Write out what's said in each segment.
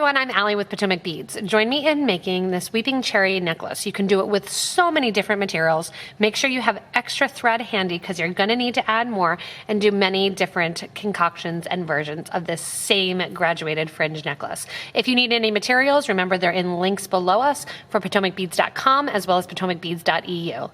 everyone, I'm Allie with Potomac Beads. Join me in making this weeping cherry necklace. You can do it with so many different materials. Make sure you have extra thread handy because you're going to need to add more and do many different concoctions and versions of this same graduated fringe necklace. If you need any materials, remember they're in links below us for PotomacBeads.com as well as PotomacBeads.eu.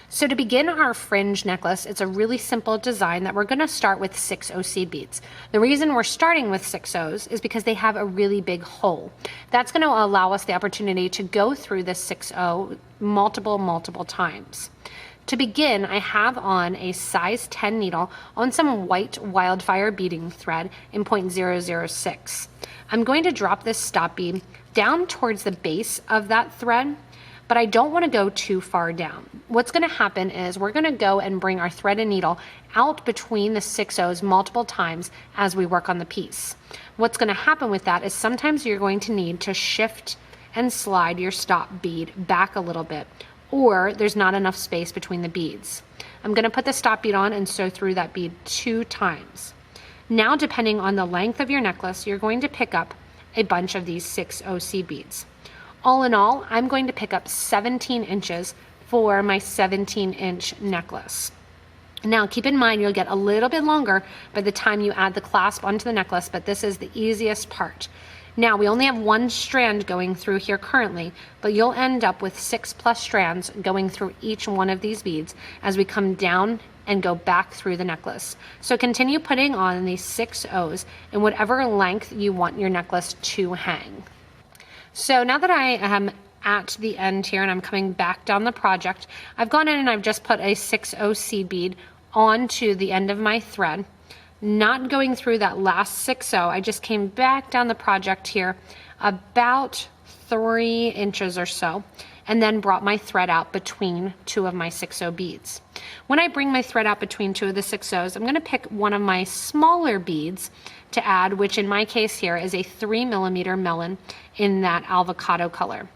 So to begin our fringe necklace, it's a really simple design that we're going to start with 6/0 seed beads. The reason we're starting with 6/0s is because they have a really big hole. That's going to allow us the opportunity to go through this 6/0 multiple times. To begin, I have on a size 10 needle on some white wildfire beading thread in 0.006. I'm going to drop this stop bead down towards the base of that thread, but I don't want to go too far down. What's going to happen is we're going to go and bring our thread and needle out between the 6/0s multiple times as we work on the piece. What's going to happen with that is sometimes you're going to need to shift and slide your stop bead back a little bit, or there's not enough space between the beads. I'm going to put the stop bead on and sew through that bead 2 times. Now, depending on the length of your necklace, you're going to pick up a bunch of these 6/0 seed beads. All in all, I'm going to pick up 17 inches for my 17-inch necklace. Now, keep in mind, you'll get a little bit longer by the time you add the clasp onto the necklace, but this is the easiest part. Now, we only have 1 strand going through here currently, but you'll end up with 6+ strands going through each one of these beads as we come down and go back through the necklace. So continue putting on these 6/0s in whatever length you want your necklace to hang. So now that I am at the end here and I'm coming back down the project, I've gone in and I've just put a 6/0 seed bead onto the end of my thread, not going through that last 6/0. I just came back down the project here about 3 inches or so, and then brought my thread out between 2 of my 6/0 beads. When I bring my thread out between 2 of the 6/0s, I'm going to pick one of my smaller beads to add, which in my case here is a 3mm melon in that avocado color.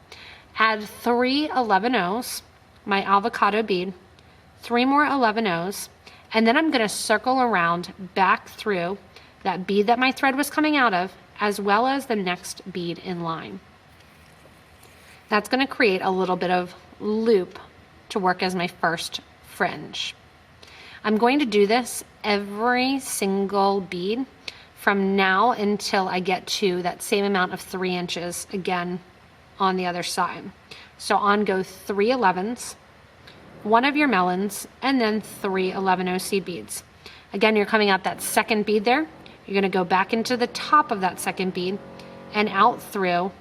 Add 3 11/0s, my avocado bead, 3 more 11/0s, and then I'm going to circle around back through that bead that my thread was coming out of, as well as the next bead in line. That's going to create a little bit of loop to work as my first fringe. I'm going to do this every single bead from now until I get to that same amount of 3 inches again on the other side. So on go 3 11s, 1 of your melons, and then 3 11/0 seed beads. Again, you're coming out that second bead there. You're going to go back into the top of that second bead and out through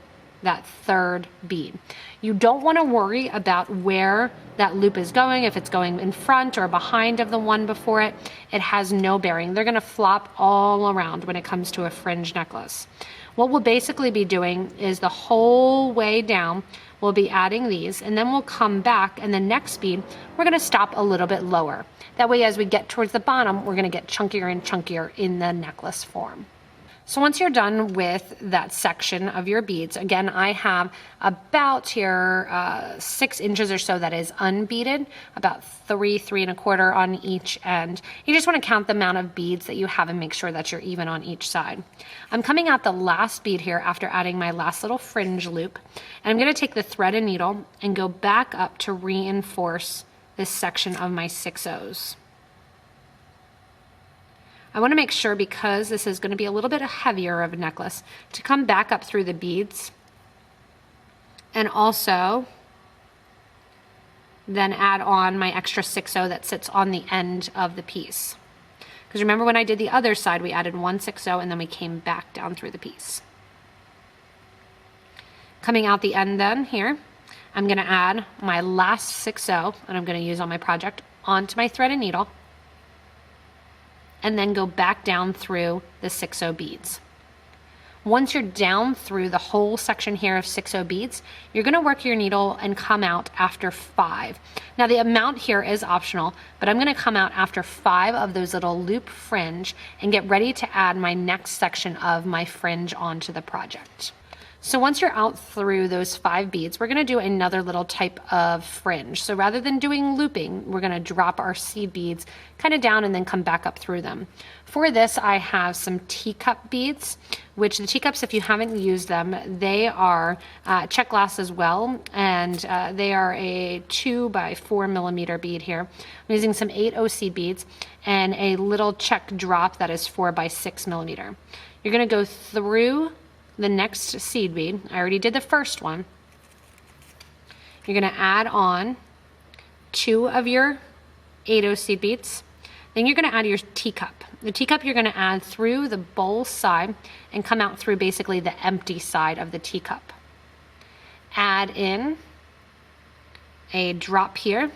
that third bead. You don't want to worry about where that loop is going, if it's going in front or behind of the one before it. It has no bearing. They're going to flop all around when it comes to a fringe necklace. What we'll basically be doing is the whole way down, we'll be adding these, and then we'll come back, and the next bead, we're going to stop a little bit lower. That way, as we get towards the bottom, we're going to get chunkier and chunkier in the necklace form. So once you're done with that section of your beads, again, I have about here 6 inches or so that is unbeaded, about 3 1/4 on each end. You just want to count the amount of beads that you have and make sure that you're even on each side. I'm coming out the last bead here after adding my last little fringe loop, and I'm going to take the thread and needle and go back up to reinforce this section of my 6/0s. I want to make sure, because this is going to be a little bit heavier of a necklace, to come back up through the beads and also then add on my extra 6/0 that sits on the end of the piece. Because remember, when I did the other side, we added 1 6/0 and then we came back down through the piece. Coming out the end then here, I'm going to add my last 6/0 that I'm going to use on my project onto my thread and needle, and then go back down through the 6/0 beads. Once you're down through the whole section here of 6/0 beads, you're going to work your needle and come out after 5. Now the amount here is optional, but I'm going to come out after 5 of those little loop fringe and get ready to add my next section of my fringe onto the project. So once you're out through those 5 beads, we're going to do another little type of fringe. So rather than doing looping, we're going to drop our seed beads kind of down and then come back up through them. For this, I have some teacup beads, which the teacups, if you haven't used them, they are Czech glass as well, and they are a 2 by 4 millimeter bead here. I'm using some 8O seed beads and a little Czech drop that is 4 by 6 millimeter. You're going to go through the next seed bead. I already did the first one. You're going to add on 2 of your 8O seed beads. Then you're going to add your teacup. The teacup you're going to add through the bowl side and come out through basically the empty side of the teacup. Add in a drop here.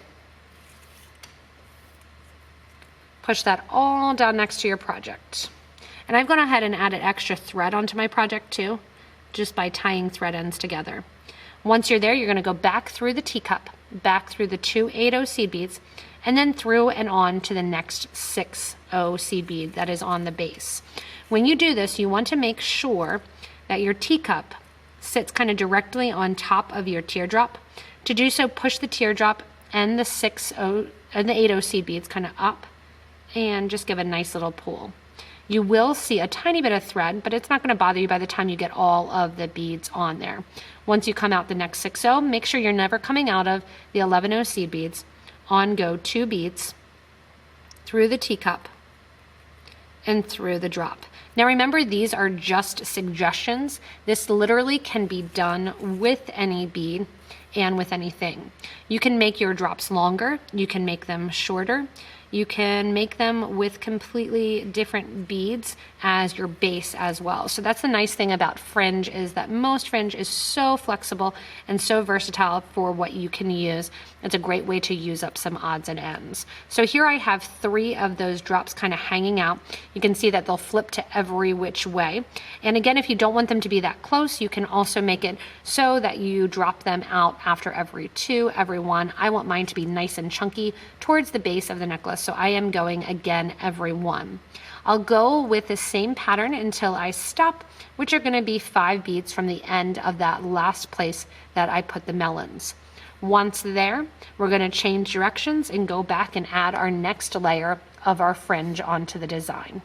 Push that all down next to your project. And I've gone ahead and added extra thread onto my project too, just by tying thread ends together. Once you're there, you're going to go back through the teacup, back through the 2 8O seed beads, and then through and on to the next 6O seed bead that is on the base. When you do this, you want to make sure that your teacup sits kind of directly on top of your teardrop. To do so, push the teardrop and the 6O and the 8O seed beads kind of up and just give a nice little pull. You will see a tiny bit of thread, but it's not going to bother you by the time you get all of the beads on there. Once you come out the next 6O, make sure you're never coming out of the 11O seed beads. On go 2 beads through the teacup and through the drop. Now remember, these are just suggestions. This literally can be done with any bead and with anything. You can make your drops longer, you can make them shorter, you can make them with completely different beads as your base as well. So that's the nice thing about fringe, is that most fringe is so flexible and so versatile for what you can use. It's a great way to use up some odds and ends. So here I have 3 of those drops kind of hanging out. You can see that they'll flip to every which way. And again, if you don't want them to be that close, you can also make it so that you drop them out after every 2, every 1. I want mine to be nice and chunky towards the base of the necklace, so I am going again every 1. I'll go with the same pattern until I stop, which are going to be 5 beads from the end of that last place that I put the melons. Once there, we're going to change directions and go back and add our next layer of our fringe onto the design.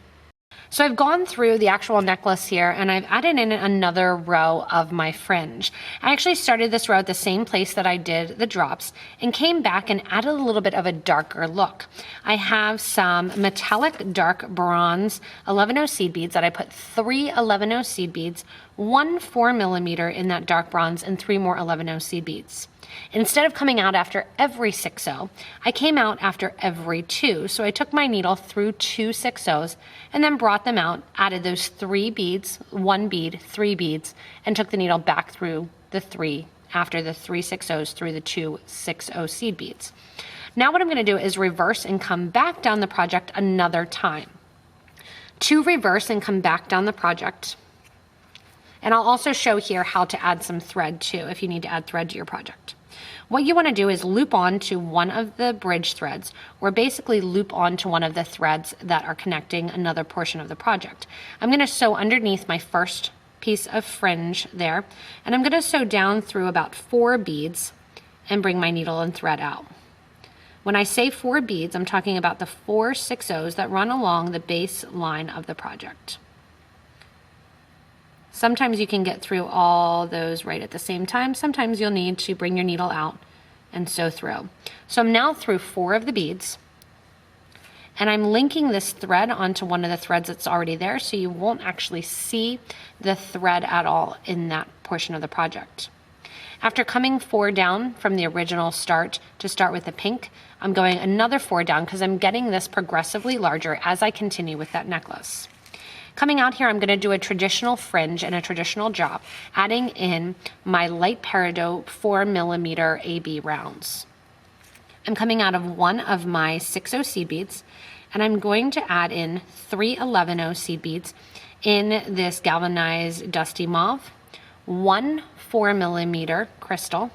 So I've gone through the actual necklace here and I've added in another row of my fringe. I actually started this row at the same place that I did the drops and came back and added a little bit of a darker look. I have some metallic dark bronze 11O seed beads that I put 3 11O seed beads, 1 4 millimeter in that dark bronze, and 3 more 11O seed beads. Instead of coming out after every 6O, I came out after every 2. So I took my needle through 2 6Os and then brought them out, added those 3 beads, 1 bead, 3 beads, and took the needle back through the 3 after the 3 6Os through the 2 6O seed beads. Now what I'm going to do is reverse and come back down the project another time. To reverse and come back down the project. And I'll also show here how to add some thread too, if you need to add thread to your project. What you want to do is loop on to one of the bridge threads, or basically loop on to one of the threads that are connecting another portion of the project. I'm going to sew underneath my first piece of fringe there, and I'm going to sew down through about 4 beads and bring my needle and thread out. When I say 4 beads, I'm talking about the 4 6Os that run along the base line of the project. Sometimes you can get through all those right at the same time. Sometimes you'll need to bring your needle out and sew through. So I'm now through 4 of the beads, and I'm linking this thread onto one of the threads that's already there, so you won't actually see the thread at all in that portion of the project. After coming 4 down from the original start to start with the pink, I'm going another 4 down because I'm getting this progressively larger as I continue with that necklace. Coming out here, I'm going to do a traditional fringe and a traditional drop, adding in my light Peridot 4 millimeter AB rounds. I'm coming out of one of my 6O seed beads, and I'm going to add in 3 11O seed beads in this galvanized dusty mauve, 1 4 millimeter crystal,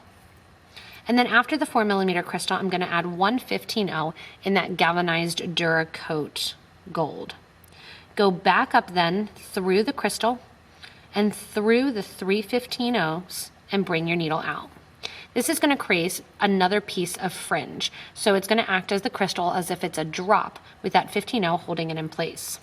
and then after the 4 millimeter crystal, I'm going to add 1 15O in that galvanized Duracoat gold. Go back up then through the crystal and through the 3/15 and bring your needle out. This is going to create another piece of fringe, so it's going to act as the crystal as if it's a drop with that 15/0 holding it in place.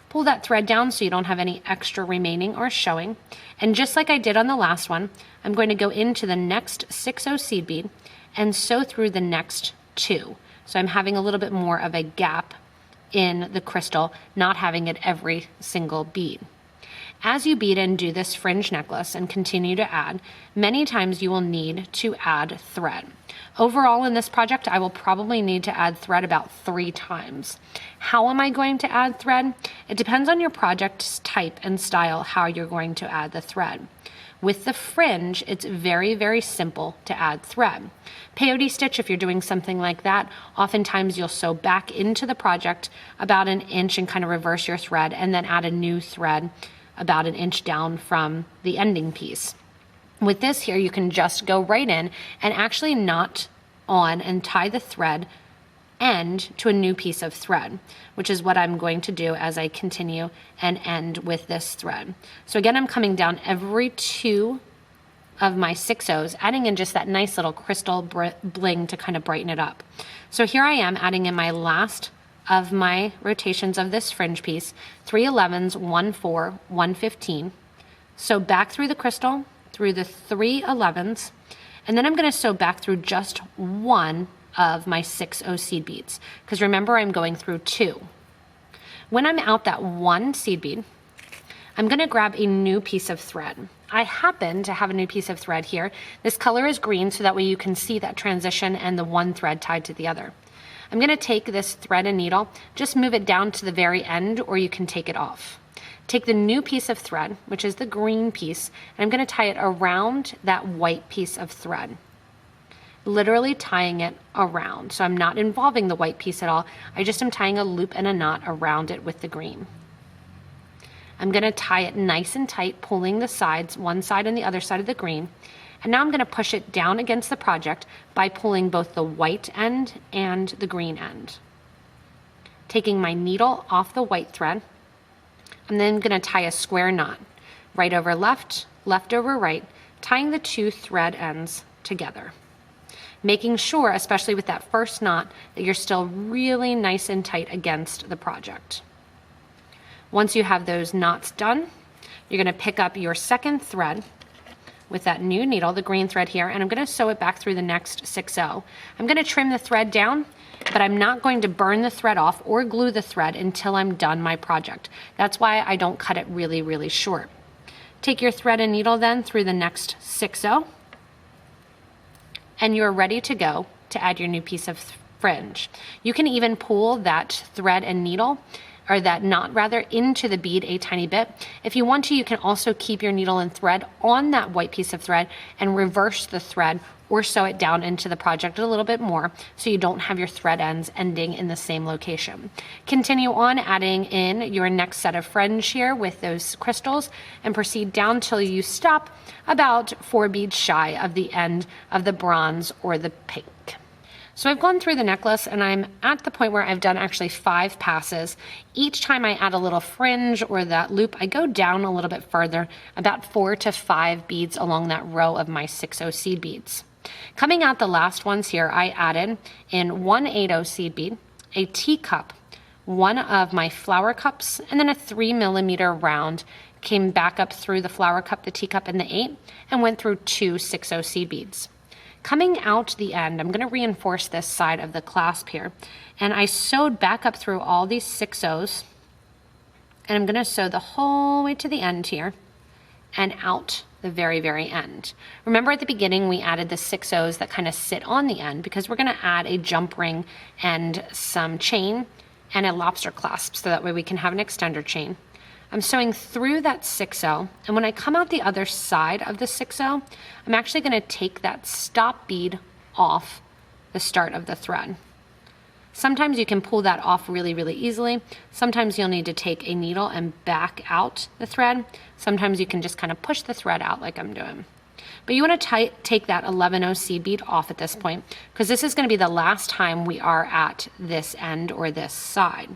Pull that thread down so you don't have any extra remaining or showing, and just like I did on the last one, I'm going to go into the next 6/0 seed bead and sew through the next 2. So I'm having a little bit more of a gap in the crystal, not having it every single bead. As you bead and do this fringe necklace and continue to add, many times you will need to add thread. Overall in this project, I will probably need to add thread about 3 times. How am I going to add thread? It depends on your project's type and style how you're going to add the thread. With the fringe, it's very, very simple to add thread. Peyote stitch, if you're doing something like that, oftentimes you'll sew back into the project about 1 inch and kind of reverse your thread and then add a new thread about 1 inch down from the ending piece. With this here, you can just go right in and actually knot on and tie the thread end to a new piece of thread, which is what I'm going to do as I continue and end with this thread. So again, I'm coming down every 2 of my 6/0s, adding in just that nice little crystal bling to kind of brighten it up. So here I am adding in my last of my rotations of this fringe piece, 3 11s, 1 4, 1 15. Sew back through the crystal, through the 3 11s, and then I'm going to sew back through just 1 of my 6/0 seed beads, because remember I'm going through 2. When I'm out that 1 seed bead, I'm going to grab a new piece of thread. I happen to have a new piece of thread here. This color is green, so that way you can see that transition and the one thread tied to the other. I'm going to take this thread and needle, just move it down to the very end, or you can take it off. Take the new piece of thread, which is the green piece, and I'm going to tie it around that white piece of thread. Literally tying it around. So I'm not involving the white piece at all. I just am tying a loop and a knot around it with the green. I'm going to tie it nice and tight, pulling the sides, one side and the other side of the green. And now I'm going to push it down against the project by pulling both the white end and the green end. Taking my needle off the white thread, I'm then going to tie a square knot, right over left, left over right, tying the 2 thread ends together. Making sure, especially with that first knot, that you're still really nice and tight against the project. Once you have those knots done, you're going to pick up your second thread with that new needle, the green thread here, and I'm going to sew it back through the next 6/0. I'm going to trim the thread down, but I'm not going to burn the thread off or glue the thread until I'm done my project. That's why I don't cut it really, really short. Take your thread and needle then through the next 6/0, and you're ready to go to add your new piece of fringe. You can even pull that thread and needle, or that knot rather, into the bead a tiny bit. If you want to, you can also keep your needle and thread on that white piece of thread and reverse the thread or sew it down into the project a little bit more so you don't have your thread ends ending in the same location. Continue on adding in your next set of fringe here with those crystals and proceed down till you stop about 4 beads shy of the end of the bronze or the pink. So I've gone through the necklace and I'm at the point where I've done actually 5 passes. Each time I add a little fringe or that loop, I go down a little bit further, about 4 to 5 beads along that row of my 6/0 seed beads. Coming out the last ones here, I added in 1 8/0 seed bead, a teacup, 1 of my flower cups, and then a 3mm round. Came back up through the flower cup, the teacup, and the 8, and went through 2 6/0 seed beads. Coming out the end, I'm going to reinforce this side of the clasp here, and I sewed back up through all these 6/0s, and I'm going to sew the whole way to the end here and out the very, very end. Remember at the beginning we added the 6/0s that kind of sit on the end because we're going to add a jump ring and some chain and a lobster clasp so that way we can have an extender chain. I'm sewing through that 6/0, and when I come out the other side of the 6/0, I'm actually going to take that stop bead off the start of the thread. Sometimes you can pull that off really, really easily. Sometimes you'll need to take a needle and back out the thread. Sometimes you can just kind of push the thread out like I'm doing. But you want to take that 11/0 seed bead off at this point because this is going to be the last time we are at this end or this side.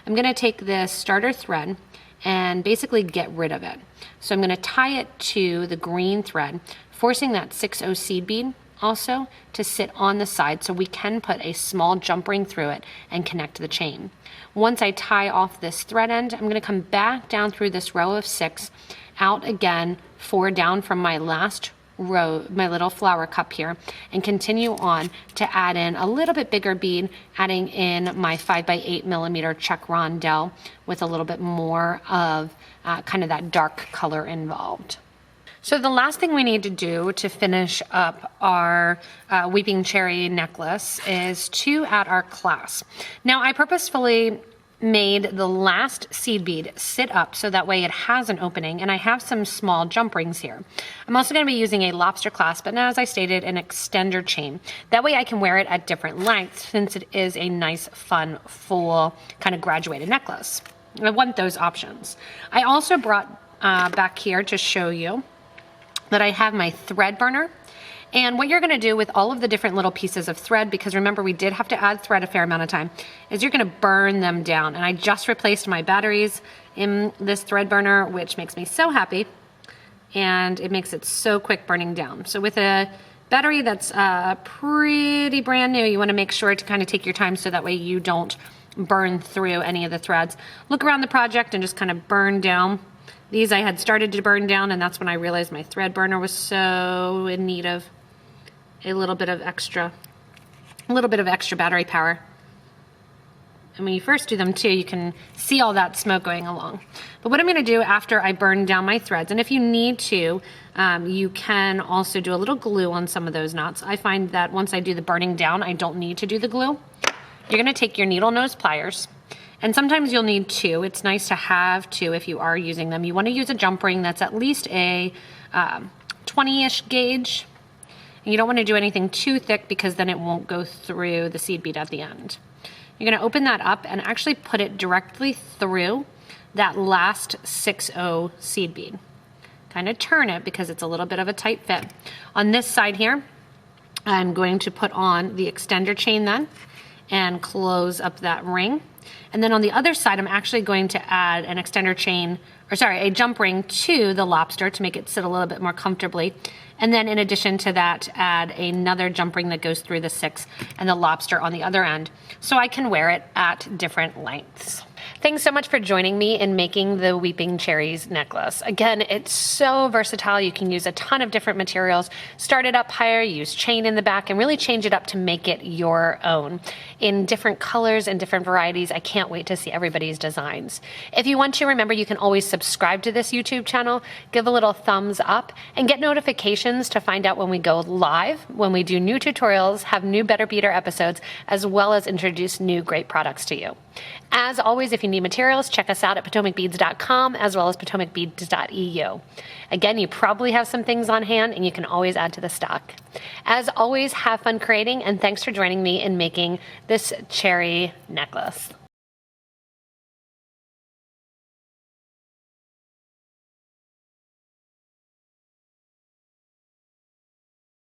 I'm going to take this starter thread and basically get rid of it. So I'm going to tie it to the green thread, forcing that 6/0 seed bead also to sit on the side so we can put a small jump ring through it and connect the chain. Once I tie off this thread end, I'm going to come back down through this row of 6, out again, 4 down from my last row, my little flower cup here, and continue on to add in a little bit bigger bead, adding in my 5x8mm Czech rondelle with a little bit more of kind of that dark color involved. So the last thing we need to do to finish up our weeping cherry necklace is to add our clasp. Now I purposefully made the last seed bead sit up so that way it has an opening, and I have some small jump rings here. I'm also going to be using a lobster clasp, and as I stated, an extender chain. That way I can wear it at different lengths since it is a nice, fun, full kind of graduated necklace. I want those options. I also brought back here to show you that I have my thread burner. And what you're going to do with all of the different little pieces of thread, because remember we did have to add thread a fair amount of time, is you're going to burn them down. And I just replaced my batteries in this thread burner, which makes me so happy. And it makes it so quick burning down. So with a battery that's pretty brand new, you want to make sure to kind of take your time so that way you don't burn through any of the threads. Look around the project and just kind of burn down. These I had started to burn down, and that's when I realized my thread burner was so in need of a little bit of extra battery power. And when you first do them too, you can see all that smoke going along. But what I'm going to do after I burn down my threads, and if you need to, you can also do a little glue on some of those knots. I find that once I do the burning down, I don't need to do the glue. You're going to take your needle nose pliers, and sometimes you'll need 2. It's nice to have 2 if you are using them. You want to use a jump ring that's at least a 20-ish gauge. And you don't want to do anything too thick because then it won't go through the seed bead at the end. You're going to open that up and actually put it directly through that last 6/0 seed bead. Kind of turn it because it's a little bit of a tight fit. On this side here, I'm going to put on the extender chain then and close up that ring. And then on the other side, I'm actually going to add an extender chain, or sorry, a jump ring to the lobster to make it sit a little bit more comfortably. And then in addition to that, add another jump ring that goes through the 6 and the lobster on the other end, so I can wear it at different lengths. Thanks so much for joining me in making the Weeping Cherries necklace. Again, it's so versatile. You can use a ton of different materials. Start it up higher, use chain in the back, and really change it up to make it your own in different colors and different varieties. I can't wait to see everybody's designs. If you want to, remember you can always subscribe to this YouTube channel, give a little thumbs up, and get notifications to find out when we go live, when we do new tutorials, have new Better Beater episodes, as well as introduce new great products to you. As always, if you need materials, check us out at PotomacBeads.com as well as PotomacBeads.eu. Again, you probably have some things on hand and you can always add to the stock. As always, have fun creating, and thanks for joining me in making this cherry necklace.